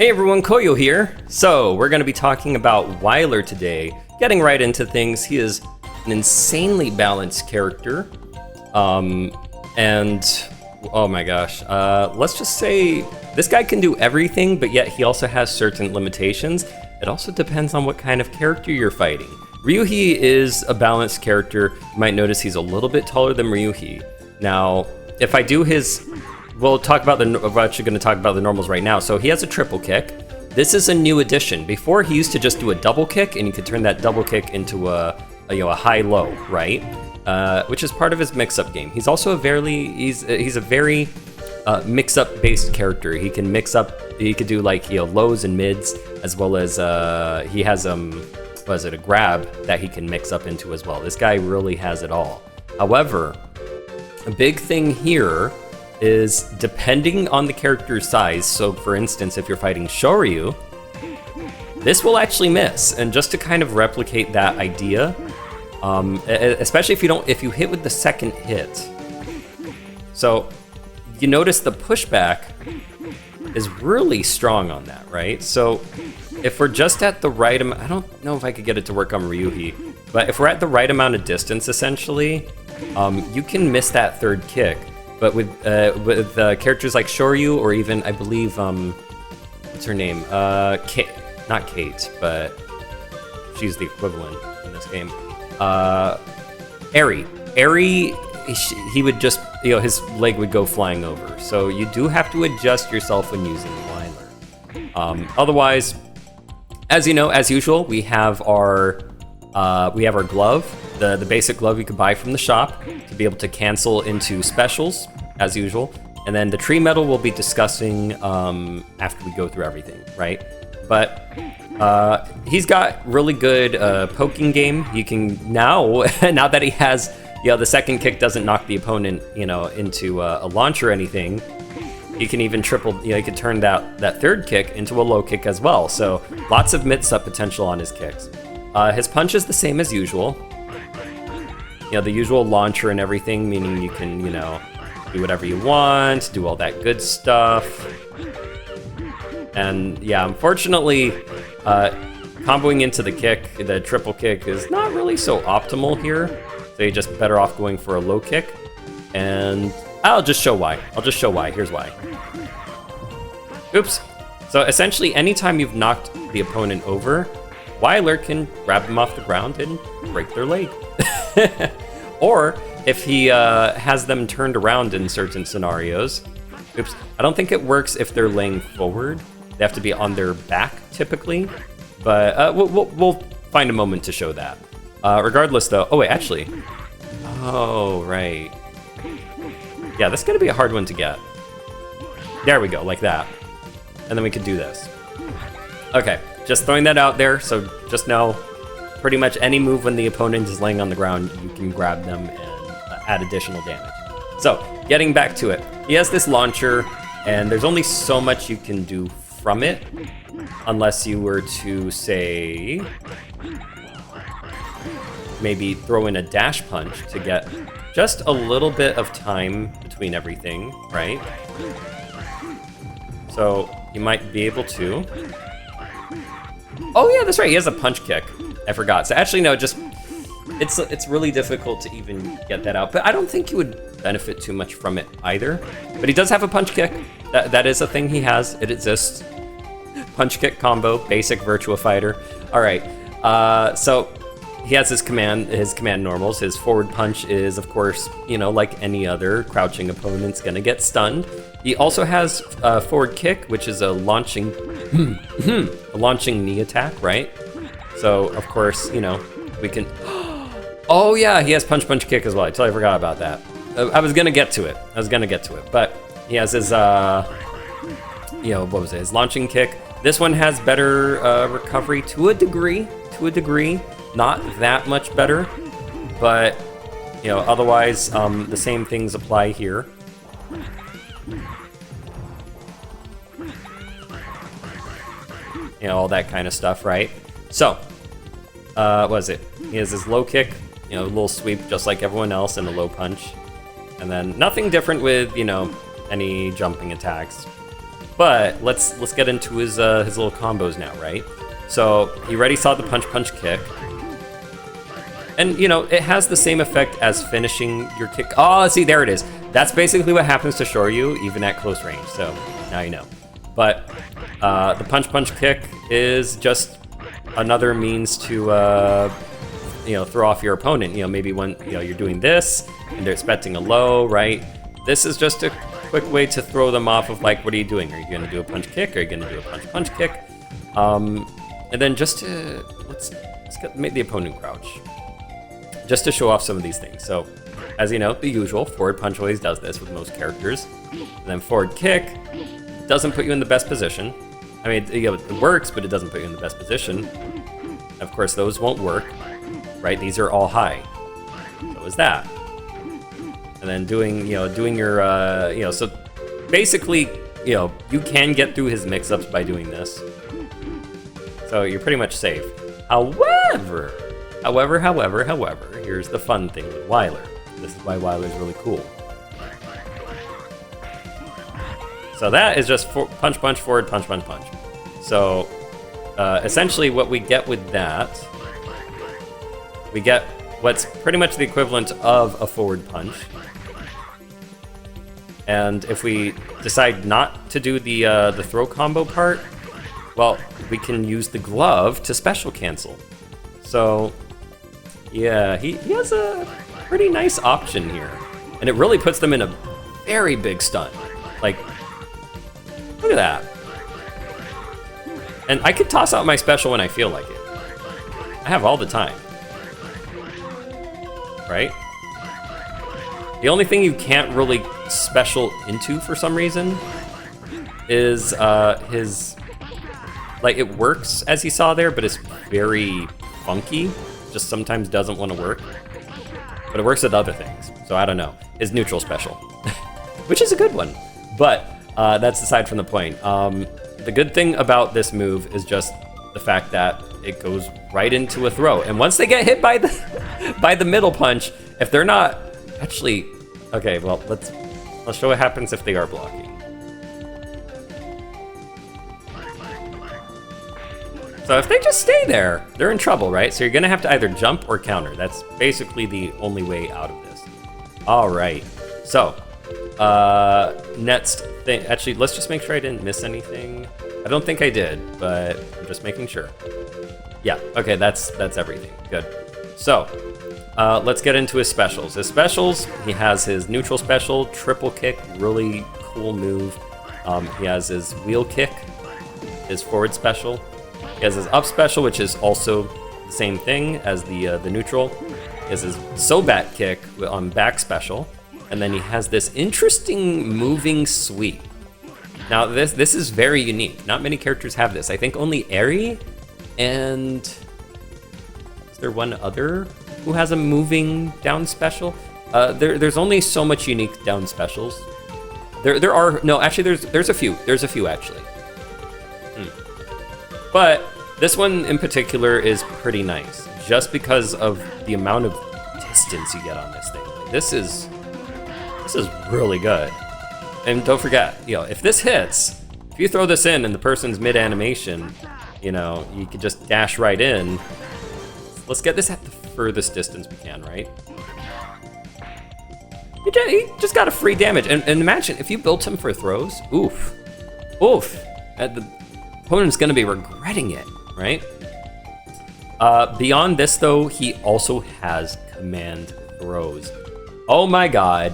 Hey everyone, Koyo here. So, we're going to be talking about Wiler today. Getting right into things, he is an insanely balanced character. And, oh my gosh, let's just say this guy can do everything, but yet he also has certain limitations. It also depends on what kind of character you're fighting. Ryuhi is a balanced character. You might notice he's a little bit taller than Ryuhi. Now, if I do his... We're actually going to talk about the normals right now. So he has a triple kick. This is a new addition. Before he used to just do a double kick, and you could turn that double kick into a high-low, right? Which is part of his mix-up game. He's also he's a very mix-up based character. He can mix up. He could do like lows and mids, as well as he has a grab that he can mix up into as well. This guy really has it all. However, a big thing here is depending on the character's size. So for instance, if you're fighting Shoryu, this will actually miss. And just to kind of replicate that idea, especially if you hit with the second hit. So you notice the pushback is really strong on that, right? So if we're just at the right amount, I don't know if I could get it to work on Ryuhi, but if we're at the right amount of distance, essentially, you can miss that third kick. But with characters like Shoryu, or even, I believe, what's her name? Kate, not Kate, but she's the equivalent in this game. Eri, he would just, his leg would go flying over. So you do have to adjust yourself when using Wiler. Otherwise, as you know, as usual, we have our glove. The basic glove you can buy from the shop to be able to cancel into specials, as usual. And then the tree metal we'll be discussing after we go through everything, right? But he's got really good poking game. You can now that he has, the second kick doesn't knock the opponent, into a launch or anything. He can even he can turn that third kick into a low kick as well. So lots of mix-up potential on his kicks. His punch is the same as usual. The usual launcher and everything, meaning you can, do whatever you want, do all that good stuff. And yeah, unfortunately, comboing into the kick, the triple kick, is not really so optimal here. So you're just better off going for a low kick. And I'll just show why. Here's why. Oops. So essentially, anytime you've knocked the opponent over, Wiler can grab them off the ground and break their leg. Or if he has them turned around in certain scenarios. Oops, I don't think it works if they're laying forward. They have to be on their back typically, but we'll find a moment to show that. Regardless though, oh wait, actually, oh right. Yeah, this is gonna be a hard one to get. There we go, like that. And then we could do this. Okay, just throwing that out there, so just know, pretty much any move when the opponent is laying on the ground, you can grab them and add additional damage. So, getting back to it. He has this launcher, and there's only so much you can do from it, unless you were to, say, maybe throw in a dash punch to get just a little bit of time between everything, right? So, you might be able to... Oh yeah, that's right, he has a punch kick. I forgot. So actually, no, it's really difficult to even get that out. But I don't think you would benefit too much from it either. But he does have a punch kick. That is a thing he has. It exists. Punch kick combo, basic Virtua Fighter. All right. So he has his command normals. His forward punch is, of course, like any other crouching opponent's gonna get stunned. He also has a forward kick, which is a launching knee attack, right? So, of course, we can... Oh yeah, he has punch kick as well. I totally forgot about that. I was gonna get to it. But he has his, what was it? His launching kick. This one has better recovery to a degree. Not that much better. But, otherwise, the same things apply here. All that kind of stuff, right? So, what is it? He has his low kick, a little sweep just like everyone else, and a low punch. And then nothing different with, any jumping attacks. But let's get into his little combos now, right? So he already saw the punch punch kick. And, you know, it has the same effect as finishing your kick. Oh, see, there it is. That's basically what happens to Shoryu, even at close range. So now you know. But the punch punch kick is just another means to, you know, throw off your opponent. You know, maybe when, you know, you're doing this and they're expecting a low, right? This is just a quick way to throw them off of, like, what are you doing? Are you going to do a punch kick? Are you going to do a punch punch kick? And then just to, let's make the opponent crouch. Just to show off some of these things. So, as you know, the usual, forward punch always does this with most characters. And then forward kick doesn't put you in the best position. I mean, you know, it works, but it doesn't put you in the best position. Of course, those won't work, right? These are all high. So is that. And then doing your, you know, so basically, you know, you can get through his mix-ups by doing this. So you're pretty much safe. However, here's the fun thing with Wiler. This is why Wiler's really cool. So that is just punch, punch, forward, punch, punch, punch. So essentially what we get with that, we get what's pretty much the equivalent of a forward punch. And if we decide not to do the throw combo part, well, we can use the glove to special cancel. So yeah, he has a pretty nice option here. And it really puts them in a very big stun. Like, look at that. And I could toss out my special when I feel like it. I have all the time. Right? The only thing you can't really special into for some reason is his... Like, it works, as you saw there, but it's very funky. Just sometimes doesn't want to work. But it works with other things, so I don't know. His neutral special, which is a good one. But that's aside from the point. The good thing about this move is just the fact that it goes right into a throw. And once they get hit by the by the middle punch, if they're not actually... Okay, well, let's show what happens if they are blocking. So if they just stay there, they're in trouble, right? So you're gonna have to either jump or counter. That's basically the only way out of this. All right, so next thing, actually, let's just make sure I didn't miss anything. I don't think I did, but I'm just making sure. Yeah, okay, that's everything, good. So let's get into his specials. His specials, he has his neutral special, triple kick, really cool move. He has his wheel kick, his forward special. He has his up special, which is also the same thing as the neutral. He has his Sobat kick on back special. And then he has this interesting moving sweep. Now this is very unique. Not many characters have this. I think only Eri and... Is there one other who has a moving down special? There's only so much unique down specials. There are... No, actually there's a few. There's a few actually. But this one in particular is pretty nice, just because of the amount of distance you get on this thing. Like, this is really good. And don't forget, you know, if this hits, if you throw this in and the person's mid-animation, you know, you could just dash right in. Let's get this at the furthest distance we can, right? He just got a free damage. And imagine, if you built him for throws, oof. The opponent's gonna be regretting it, right? Beyond this though, he also has command throws. Oh my god.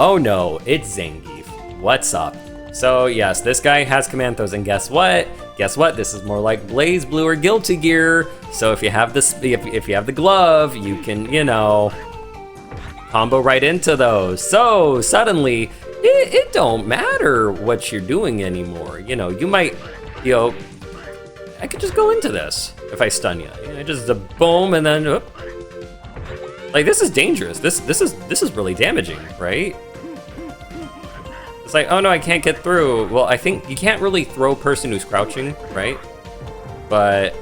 Oh no, it's Zangief. What's up? So yes, this guy has command throws, and guess what? This is more like Blaze Blue or Guilty Gear. So if you have this, if you have the glove, you can, you know, combo right into those. So suddenly, it don't matter what you're doing anymore. You know, you might, you know, I could just go into this if I stun you. You know, just a boom and then, whoop. Like, this is dangerous. This is really damaging, right? It's like, oh no, I can't get through. Well, I think you can't really throw a person who's crouching, right? But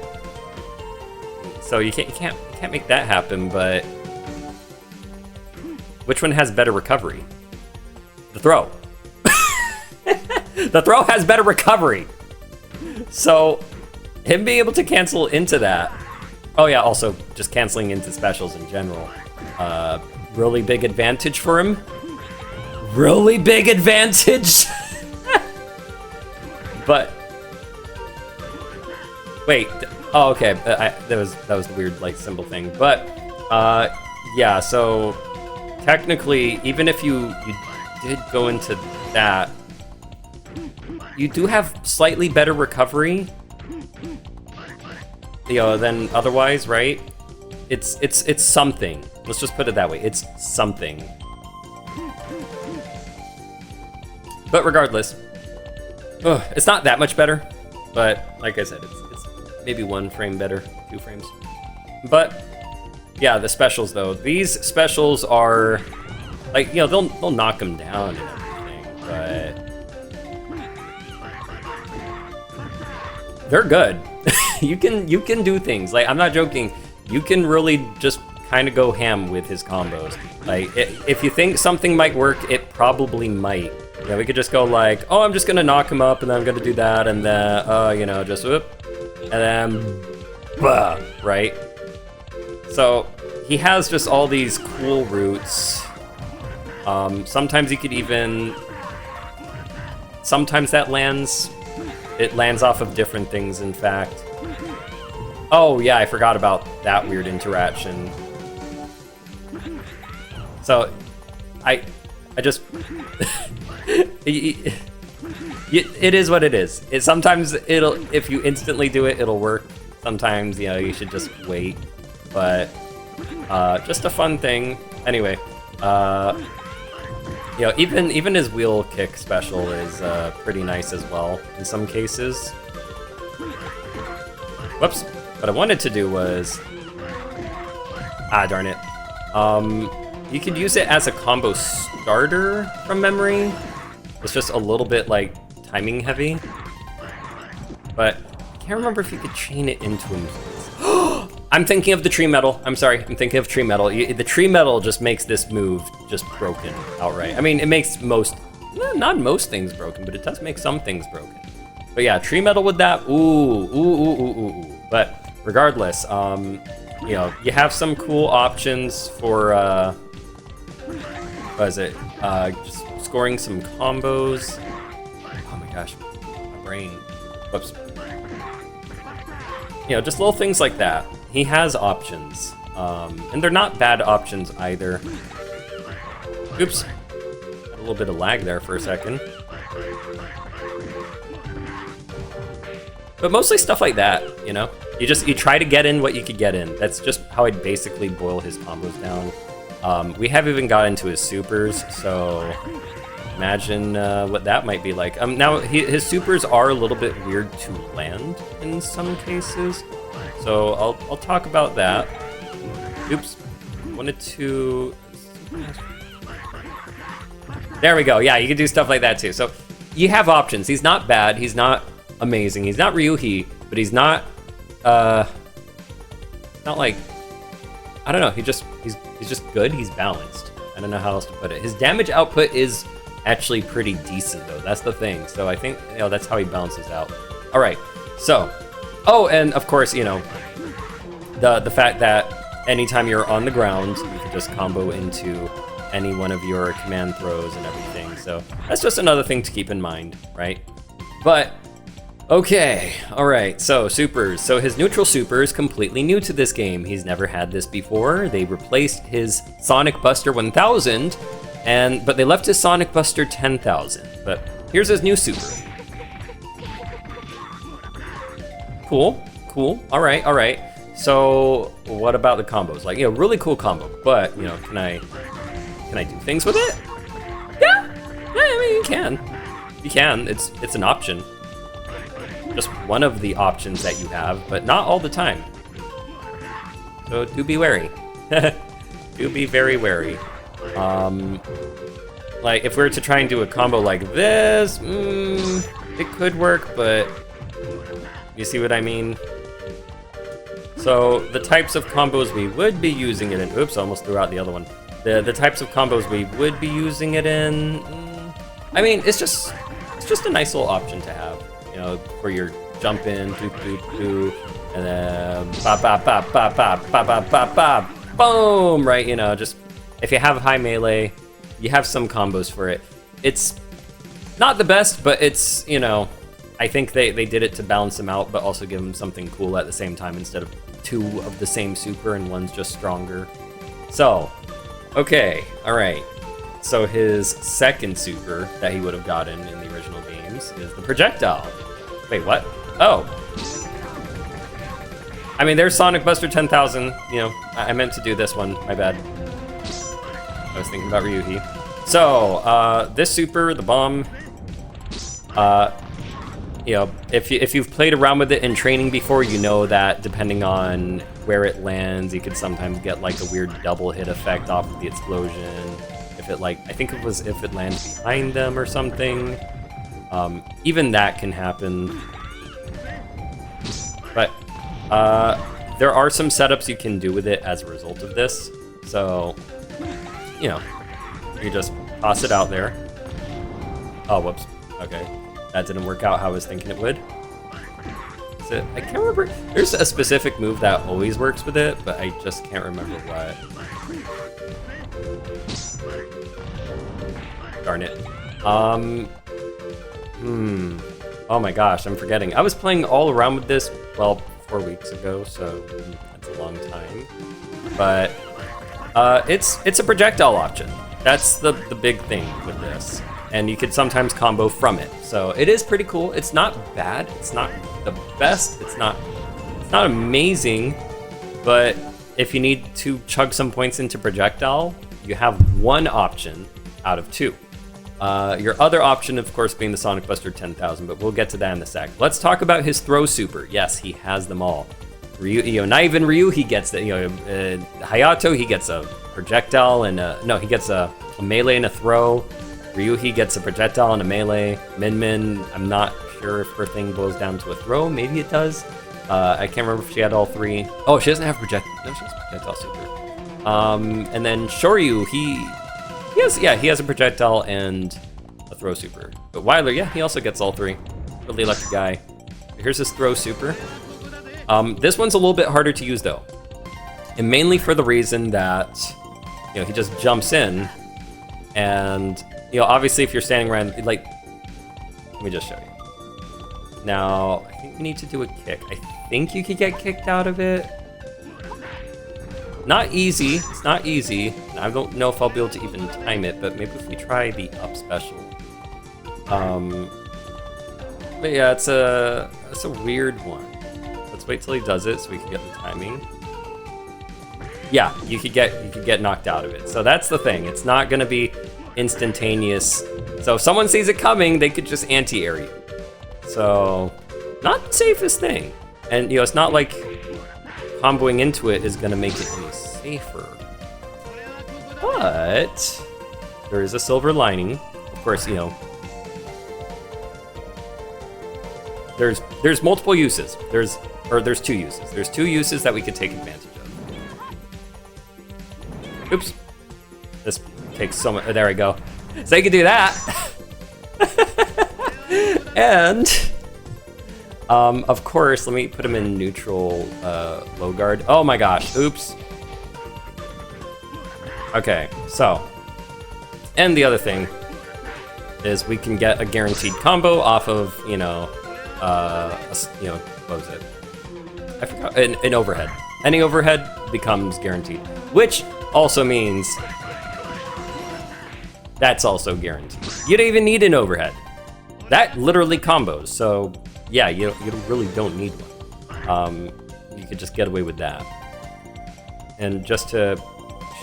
so you can't make that happen. But which one has better recovery? The throw. The throw has better recovery. So him being able to cancel into that. Oh yeah, also just canceling into specials in general. Really big advantage for him. Really big advantage. But wait, oh okay, that was the weird like symbol thing. But yeah, so technically, even if you did go into that, you do have slightly better recovery, than otherwise, right? It's something. Let's just put it that way. It's something. But regardless, it's not that much better. But like I said, it's maybe 1 frame better, 2 frames. But yeah, the specials though. These specials are like, they'll knock him down and everything, but they're good. you can do things. Like, I'm not joking. You can really just kind of go ham with his combos. Like, if you think something might work, it probably might. We could just go like, oh, I'm just gonna knock him up, and then I'm gonna do that, and then, just whoop, and then, bah, right? So he has just all these cool routes. Sometimes you could even, sometimes that lands. It lands off of different things, in fact. Oh yeah, I forgot about that weird interaction. So, I just... it is what it is. Sometimes if you instantly do it, it'll work. Sometimes, you should just wait. But, just a fun thing. Anyway, even his wheel kick special is pretty nice as well in some cases. Whoops. What I wanted to do was... darn it. You could use it as a combo starter from memory. It's just a little bit, like, timing heavy. But I can't remember if you could chain it into him. I'm thinking of the tree metal. I'm sorry, I'm thinking of tree metal. The tree metal just makes this move just broken outright. I mean, it makes not most things broken, but it does make some things broken. But yeah, tree metal with that, ooh. But regardless, you have some cool options for, what is it? Just scoring some combos. Oh my gosh, my brain. Whoops. Just little things like that. He has options, and they're not bad options either. Oops, had a little bit of lag there for a second. But mostly stuff like that, You try to get in what you could get in. That's just how I'd basically boil his combos down. We haven't even got into his supers, so imagine what that might be like. Now, his supers are a little bit weird to land in some cases. So I'll talk about that. Oops. Wanted to... There we go. Yeah, you can do stuff like that too. So you have options. He's not bad. He's not amazing. He's not Ryuhi, but he's not... not like... I don't know. He's just good. He's balanced. I don't know how else to put it. His damage output is actually pretty decent though. That's the thing. So I think that's how he balances out. All right. So... Oh, and of course, the fact that anytime you're on the ground, you can just combo into any one of your command throws and everything. So that's just another thing to keep in mind, right? But, okay, all right, so supers. So his neutral super is completely new to this game. He's never had this before. They replaced his Sonic Buster 1000, but they left his Sonic Buster 10,000. But here's his new super. Cool. All right. So what about the combos? Like, really cool combo, but can I do things with it? Yeah, I mean, you can. It's an option. Just one of the options that you have, but not all the time. So do be wary. Do be very wary. Like if we were to try and do a combo like this, it could work, but you see what I mean? So the types of combos we would be using it in, oops, I almost threw out the other one. The types of combos we would be using it in, I mean, it's just it's just a nice little option to have, you know, where you're jumping, doop, doop, doop, and then bop, bop, bop, bop, bop, bop, bop, bop, bop, boom, right? You know, just if you have high melee, you have some combos for it. It's not the best, but it's, you know, I think they did it to balance them out, but also give them something cool at the same time instead of two of the same super and one's just stronger. So, okay, all right. So his second super that he would have gotten in the original games is the projectile. Wait, what? Oh. I mean, there's Sonic Buster 10,000. You know, I meant to do this one. My bad. I was thinking about Ryuhi. So, this super, the bomb, you know, if you've played around with it in training before, you know that depending on where it lands, you could sometimes get like a weird double hit effect off of the explosion. If it like, I think it was if it lands behind them or something. Even that can happen. But there are some setups you can do with it as a result of this. So, you know, you just toss it out there. Oh, whoops. Okay. That didn't work out how I was thinking it would. So, I can't remember. There's a specific move that always works with it, but I just can't remember what. Darn it. Oh my gosh, I'm forgetting. I was playing all around with this, well, 4 weeks ago, so that's a long time. But it's a projectile option. That's the big thing with this. And you could sometimes combo from it. So it is pretty cool. It's not bad. It's not the best. It's not amazing. But if you need to chug some points into projectile, you have one option out of two. Your other option, of course, being the Sonic Buster 10,000, but we'll get to that in a sec. Let's talk about his throw super. Yes, he has them all. Ryu, you know, not even Ryu, he gets the, you know, Hayato, he gets a projectile and no, he gets a melee and a throw. Ryuhi gets a projectile and a melee. Min, I'm not sure if her thing boils down to a throw. Maybe it does. I can't remember if she had all three. Oh, she doesn't have projectile. No, she has projectile super. And then Shoryu, he has a projectile and a throw super. But Wiler, yeah, he also gets all three. Really lucky guy. Here's his throw super. This one's a little bit harder to use though, and mainly for the reason that, you know, he just jumps in, and you know, obviously if you're standing around, like, let me just show you. Now, I think we need to do a kick. I think you could get kicked out of it. Not easy. It's not easy. I don't know if I'll be able to even time it, but maybe if we try the up special. But yeah, it's a weird one. Let's wait till he does it so we can get the timing. Yeah, you could get knocked out of it. So that's the thing. It's not gonna be instantaneous. So if someone sees it coming, they could just anti-air you. So not the safest thing. And you know, it's not like comboing into it is gonna make it any safer. But there is a silver lining. Of course, you know, there's multiple uses. There's two uses. There's two uses that we could take advantage of. Oops. This takes so much. There we go. So you can do that. And of course, let me put him in neutral low guard. Oh my gosh. Oops. Okay, so, and the other thing is we can get a guaranteed combo off of, you know, what was it? I forgot. An overhead. Any overhead becomes guaranteed, which also means that's also guaranteed. You don't even need an overhead. That literally combos. So yeah, you really don't need one. You could just get away with that. And just to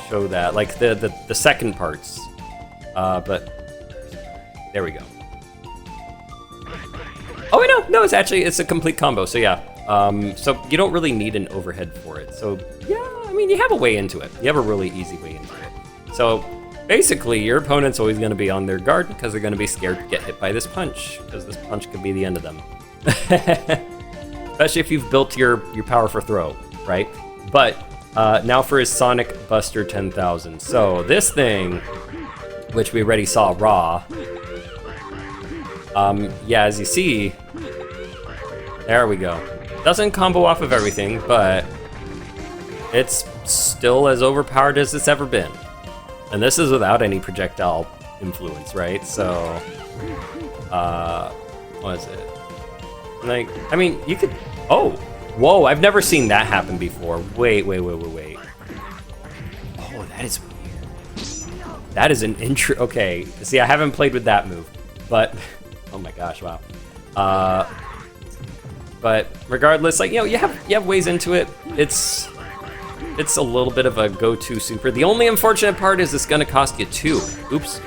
show that, like the second parts, but there we go. Oh wait, no, it's a complete combo. So yeah, so you don't really need an overhead for it. So yeah, I mean, you have a way into it. You have a really easy way into it. So basically, your opponent's always going to be on their guard because they're going to be scared to get hit by this punch, because this punch could be the end of them. Especially if you've built your power for throw, right? But now for his Sonic Buster 10,000. So this thing, which we already saw raw, Yeah, as you see, there we go. Doesn't combo off of everything, but it's still as overpowered as it's ever been. And this is without any projectile influence, right? So, what is it? Like, I mean, you could, oh, whoa, I've never seen that happen before. Wait. Oh, that is weird. That is an okay. See, I haven't played with that move, but, oh my gosh, wow. But regardless, like, you know, you have ways into it. It's a little bit of a go-to super. The only unfortunate part is it's gonna cost you 2. Oops.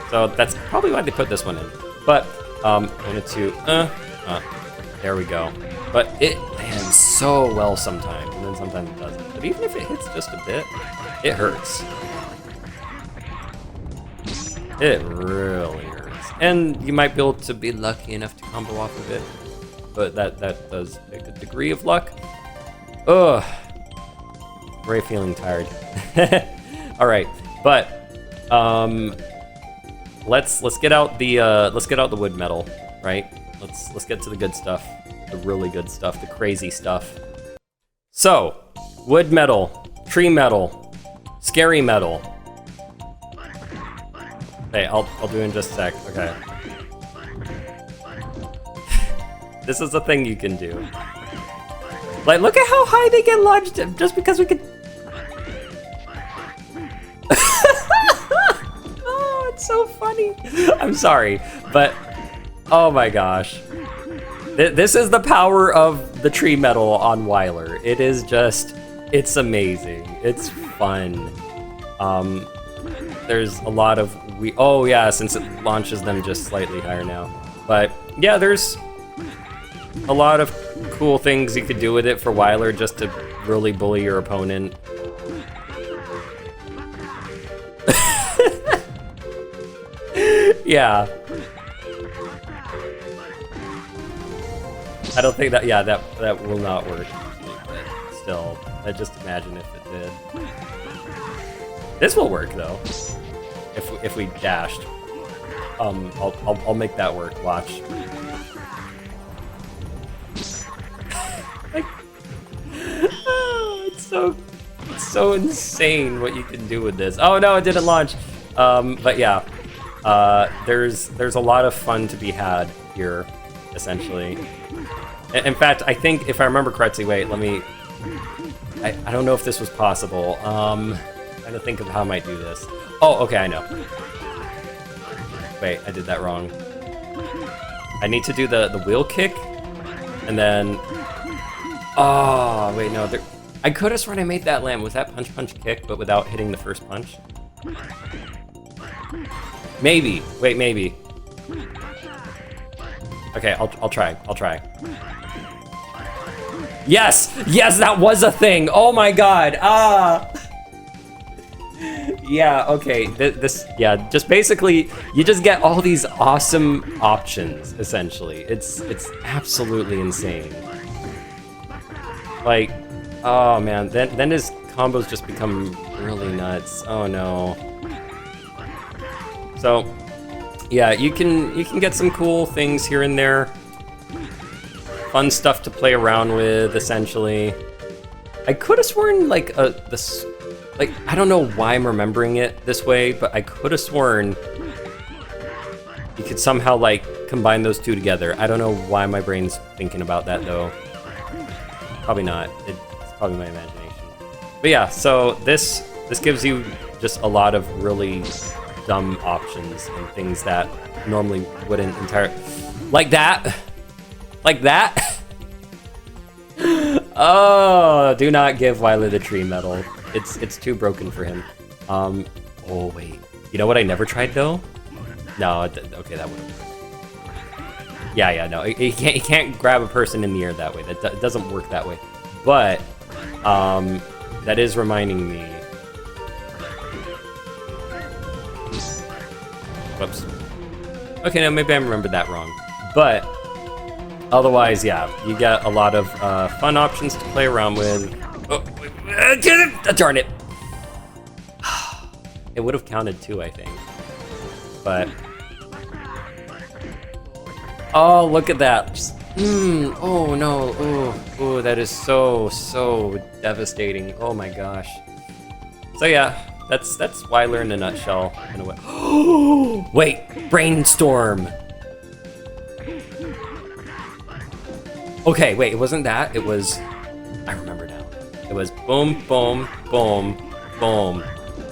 So that's probably why they put this one in. But, 1 and 2, there we go. But it lands so well sometimes, and then sometimes it doesn't. But even if it hits just a bit, it hurts. It really hurts. And you might be able to be lucky enough to combo off of it, but that does take a degree of luck. Ugh. Very feeling tired. All right, but let's get out the wood metal, right? Let's get to the good stuff, the really good stuff, the crazy stuff. So, wood metal, tree metal, scary metal. Hey, I'll do it in just a sec. Okay. This is a thing you can do. Like, look at how high they get launched just because we could. Oh, it's so funny. I'm sorry, but oh my gosh. This is the power of the tree metal on Wiler. It is just, it's amazing. It's fun. There's a lot of, oh yeah, since it launches them just slightly higher now. But yeah, there's a lot of cool things you could do with it for Wiler just to really bully your opponent. Yeah. I don't think that, yeah, that will not work. But still, I just imagine if it did. This will work though. If we dashed. I'll make that work, watch. Like, oh, it's so insane what you can do with this. Oh no, it didn't launch. But yeah, there's a lot of fun to be had here, essentially. In fact, I think if I remember correctly, wait, let me. I don't know if this was possible. I'm trying to think of how I might do this. Oh, okay, I know. Wait, I did that wrong. I need to do the wheel kick, and then. Oh, wait, no. I could have sworn I made that land with that punch kick, but without hitting the first punch. Maybe. Wait, maybe. Okay, I'll try. Yes! Yes, that was a thing! Oh my god! Ah! Yeah, okay. Yeah, just basically, you just get all these awesome options, essentially. It's absolutely insane. Like, oh man, then his combos just become really nuts. Oh no. So, yeah, you can get some cool things here and there. Fun stuff to play around with, essentially. I could have sworn like I don't know why I'm remembering it this way, but I could have sworn you could somehow like combine those two together. I don't know why my brain's thinking about that though. Probably not. It's probably my imagination. But yeah, so this gives you just a lot of really dumb options and things that normally wouldn't entirely. Like that. Like that. Oh, do not give Wiler the tree metal. It's too broken for him. Oh wait. You know what I never tried though? No. Okay, that wouldn't work. Yeah, no. He can't grab a person in the air that way. That doesn't work that way. But that is reminding me. Whoops. Okay, no, maybe I remembered that wrong. But otherwise, yeah, you get a lot of fun options to play around with. Oh, darn it! It would have counted too, I think. But Oh, look at that. Just, oh no, oh, that is so devastating. Oh my gosh. So yeah, that's Wiler in a nutshell, in a way. Wait, brainstorm. Okay, wait, it wasn't that, it was, I remember now. It was boom, boom, boom, boom.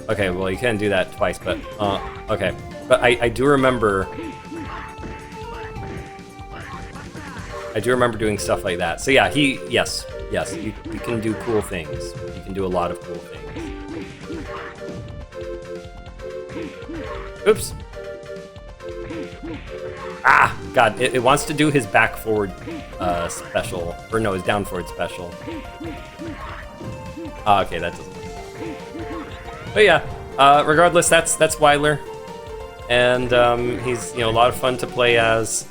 Okay, well, you can't do that twice, but, okay. But I do remember doing stuff like that. So yeah, yes, you can do cool things. You can do a lot of cool things. Oops. Ah, God, it wants to do his back forward special, or no, his down forward special. Ah, okay, that doesn't work. But yeah, regardless, that's Wiler, and he's a lot of fun to play as.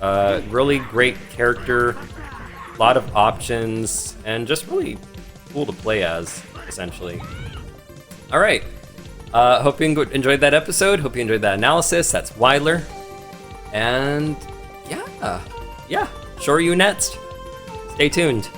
Really great character, a lot of options, and just really cool to play as, essentially. All right, hope you enjoyed that episode. Hope you enjoyed that analysis. That's Wiler. And yeah, Shoryu next. Stay tuned.